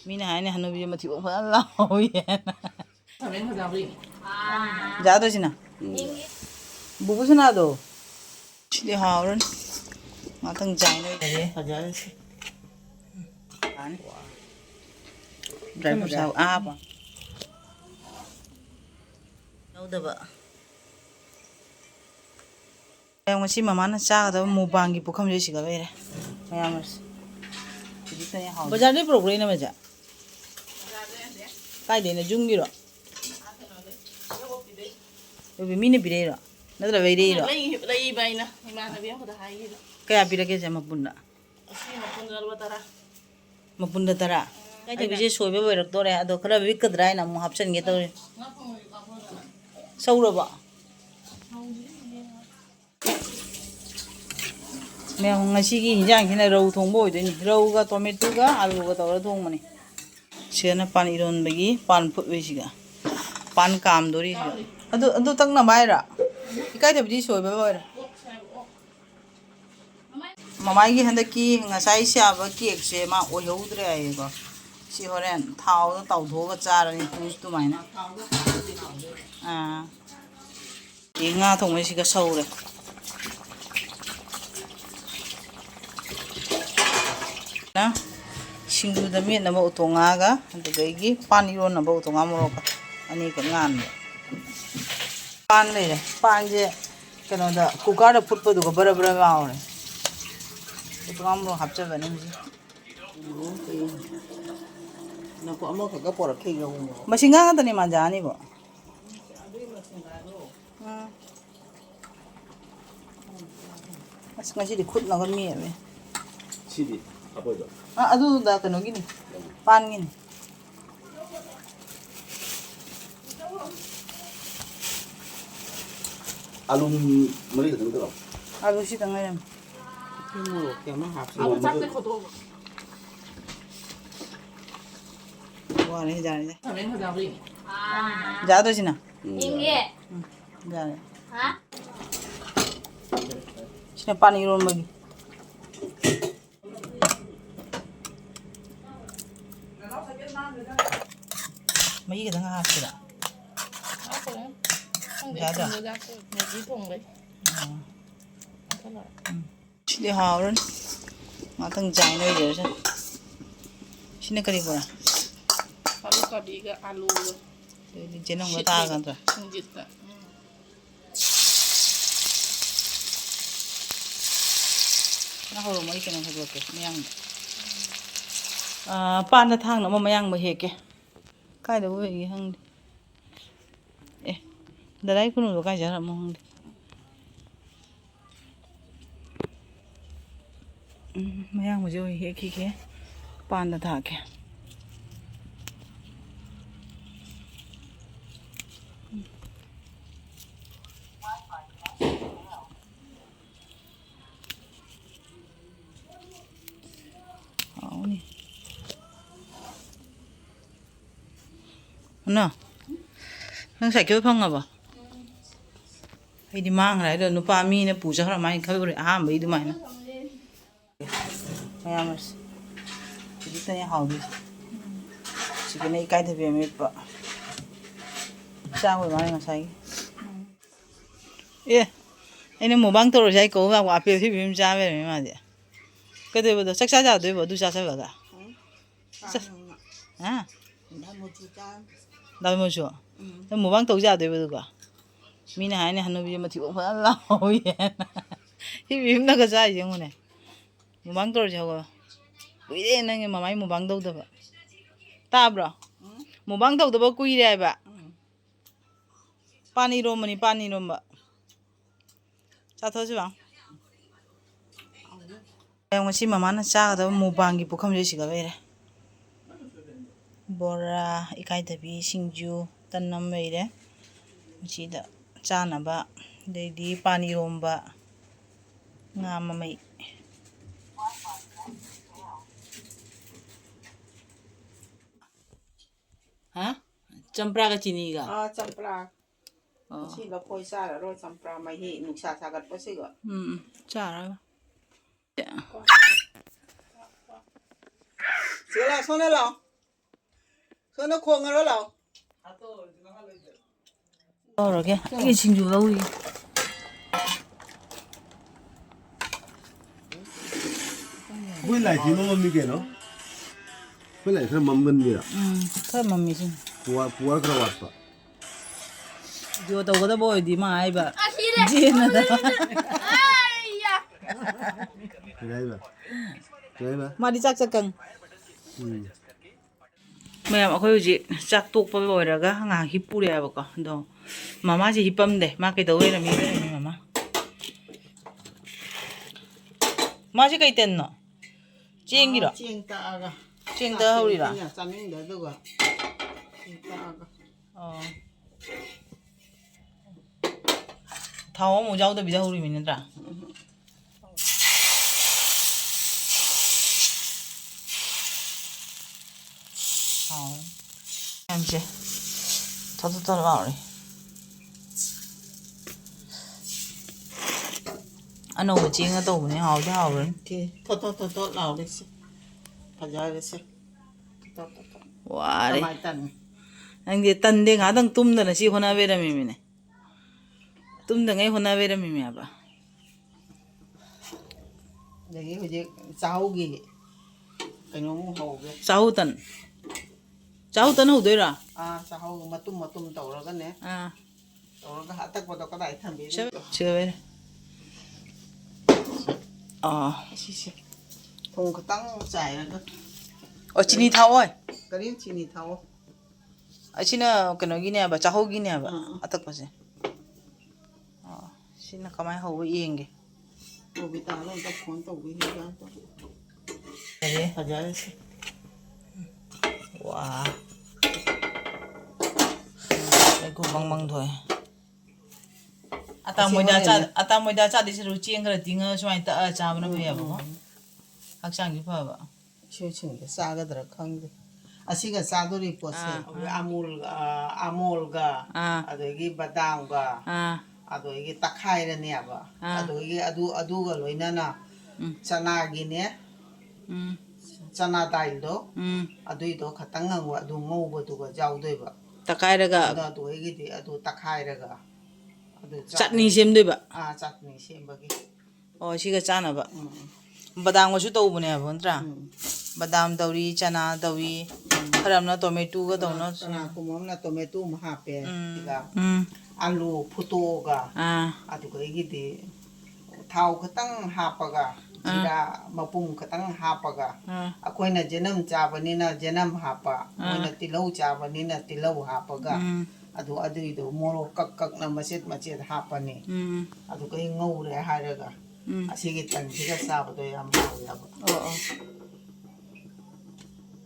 Mina hai ne hanubi ma thibo pha la hoye ja do sina bubu sina do chidi hawran matang jai no de hajar an dry fruit sao apa no da ba yang masih mama na cha da mubangi pukham je siga bere mayamas chidi tanya haw bazar de program na maja kai de na jungi ro Ubi mini birera. Nada birera. Lay bay na. Imana biya ko dahay ilo. Kaya birake siya mapunda. Asi mapunda dalawa tara. Mapunda tara. Kaya bisi soy ba berak tore ado kara bibik kadrai na mo hapsan gitu. Saura ba. Mayang ngasigi hinjang kina raw thong boy deni. Raw ga tomato ga alu ga tawra thong mani. Siya na pan iron bagi pan put besiga. Pan kam dori siya. Ado tang na bayra. Ikai thabdi soy ba bayra. Mamagi handaki ngasai siaba cake se ma oyoudre ai ko. Si horen thau taw thoga charani pus tu maina. Inga thong me siga saure. Na singgu da mi na ba utonga ga adagi pani ron na ba utonga mo ka ani ka ngan pan le pan je kano da cooker da put pa du bara bara ma ore utonga mo hapcha ba ni na ko amo ka por ke ga mo masinga ga tani ma jani bo ngasi di khut na ga mi ave chidi apodo adu da kano gini pan gini alum mari ka dito alu si tangayam mo ke ma hap Ako sakte ko to. wa ne jani Sabi ko daw rin. ja do sina Inge. jani Ha? sina pan iron bagi mấy cái thằng hạt kìa Ako lang. Gada. Medyo thong bay. đi hào luôn mà thằng chạy nó giờ sao xin cái gì vậy Alu kadi ga alu. đi trên ông người taกันrồi Sinjit na. nó hồi mấy cái này thật là kìa mèng pan là thang nó mà mèng mà hề kìa cái đó vậy hăng ê đây đấy cũng được cái gì là mong mèng mà rồi hề kìa pan là thang kìa Ano? Nang sai kyo phang ba? Ai di mang rai do no pa mi na pu cha ra mai kha ri a mai du mai na. Mayamas. Di ta ya hau di. Chi ke nei kai the be me pa. Cha wo mai nga sai. Ê, anh mua băng tàu rồi cố vào quả phiếu thì phim cha về mấy mà vậy? Cái đấy bây giờ chắc chắn là đấy bây giờ cha sẽ vào cả. À, đâu mua chỗ? Nó mua băng tàu ra đấy bây giờ cả. Mình này này hắn bây giờ mà thiếu phải là hồi vậy. Thì phim nó cái gì vậy này? Mua băng tàu rồi sao? Quý đấy này mà máy mua băng tàu đâu vậy? Ta bro. Mua băng tàu đâu có quý đấy vậy? Pani rom vậy. Sao thôi chứ bạn? Em ngasih mama na cha da mubangi pukham je siga bere. Bora ikai dabi singju tanam mere. Chi da cha na ba dei di pani romba nga mamai. Hả? Champra ka chini ga? champra chi la khoi sa ra ro champra mai hi nuk sa sa gat pa se ga Cha ra. Sila, sona lo. Nó khuôn rồi đâu. rồi kìa cái xin dù đâu đi Với lại thì nó mì cái nó. Với lại cái mắm gần vậy. thôi mà mình xin Puar cái vật đó. dù tàu có tao bôi đi mà ai bà gì nữa đó Cái này mà đi chắc căng Ừ. mayam akhoi ji chak tok pa loiraga nga hi pure ba ko do mama ji hipam de ma ke do era mi ma ji kai ten no chengira Chiên ta ga. cheng da horira Nhà săn những đấy đâu à. Chiên ta ga. thao mo jaw da bi da hori min ra em che thật vào đi anh đâu chiên cái tàu này hào chứ hào rồi Thì thôi nào đi xem. Phải ra đi xem. Thôi. wow đấy Mai tần. anh đi tân đi ngã đang tum đó là chỉ hona về mình này tum đó ngay hona về mình à ba Đấy cái gì rau gì. Cái nó hầu cái. cháu tân hậu đấy ra À rau mà tum tàu rồi cái này. à Tàu nó cái hạ tắc vào tàu cái đại thằng biết. chưa về Thùng cái tăng dài rồi đó. ở chini thao ơi Cái điểm chỉ nhị thau. ở chini cái nó gini à ba cháu gini à ba à tắc bao giờ xin là có mấy hậu với yên kì Tàu bị ta nó tập khoán tàu bị hết ra. đấy Phải ra đi xem. wow đây cũng băng thôi ata mới đã cha đi xem chiên cái tiếng cho anh ta cha nó về bảo học sang như phở bảo Chưa chừng cái xa cái đó không đi. À xí cái xa đó đi bỏ xe. Amol ga. À rồi cái badam ga. à À rồi cái tắc hai rồi nè bà. À rồi cái adu cái lối nè. Chana cái nè. Chana dail đó. Adu đó khát tăng ngang adu ngô bơ tu cái giàu đấy bà. takai raga Adu cái gì adu tắc hai rồi ga. chutney xem đấy bà À chutney xem bà cái. chỉ cái chana bà badam có chút tàu bún này bọn tra badam tàu đi chana tàu đi phải làm nó tomato cái tàu nó Chana cũng mắm là tomato mà hạt bè. Alu photo ga. à Adu cái gì thau khát tăng hạt bà ga. Jira mapung khát tăng hạt bà ga. Akwai na jenam chaba ni na jenam hạt bà. Akwai na tilau chaba ni na tilau hạt bà ga. Adu itu moro kak na macet hạt bà ni. Adu cái ngâu rồi hai rồi ga. Sige tan siga sábado yam hawya.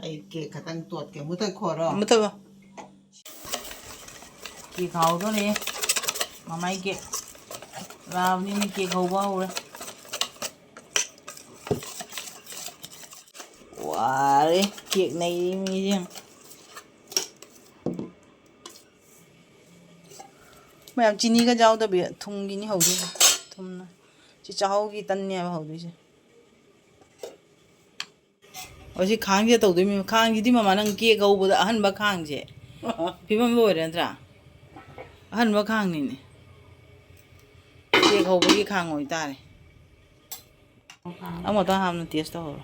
Ay ke katang tuat ke mutai khoro. mất thôi kỳ khẩu đó đi mà mấy kia vào đi kia khẩu vào rồi wow đấy kiệt này đi mi riêng mà làm chini cái rau đặc biệt thùng cái hậu đi thùng này chỉ rau cái tân nhà hậu đi chứ ở chỉ khang cái tàu đấy mình khang cái đi mà năng kia khẩu bữa đã hân bác khang chứ vì mà bồi ra ra hân bác khang này này kia khẩu cái khang ngồi ta này ông mà ta làm nó tiếc tao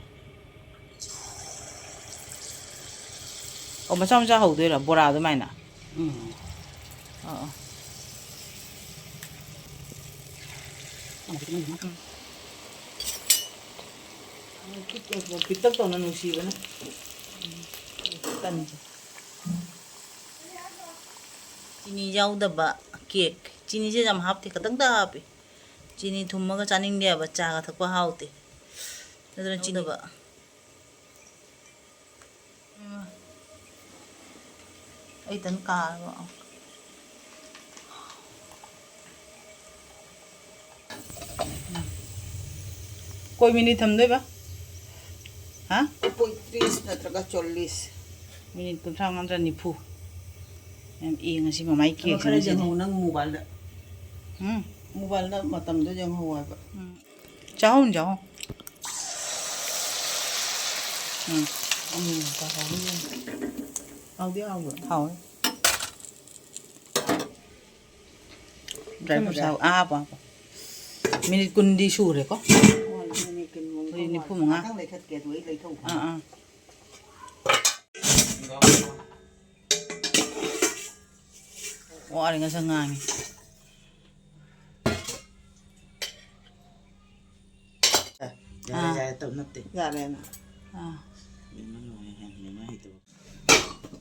mà sao ra hậu đấy là bora đấy mày nè pitak tao nó nuôi vậy nè tân chini rau đập cake chini chứ làm hấp thì cả tất đập chini thùng mà cái chăn ninh đẹp và trà cả thật quá hao thì nên là chini đập ấy tấn cá rồi कोई minute थम दे बा हाँ Poitris na traga cholis. Minute को थांग अंदर निफु em yên ngasi mà máy kia Kaya jang ho nang mobile da. hmm Mobile na matam do jang ho ba. cháu không cháu Ta ho ni. Ao đi ao rồi. hảo đấy. Trái một sao apa minit kun di su rồi có Ini pun mengah. Thằng này thật kẹt với lấy thầu. Wah, dengan sengang. Dạ tự nấp tiền. Dạ này nè. Mình nó ngồi hàng mình nó hay tụ.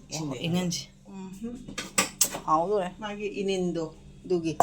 Wah, ingin sih. Hảo rồi. Magi inin do. Dugi.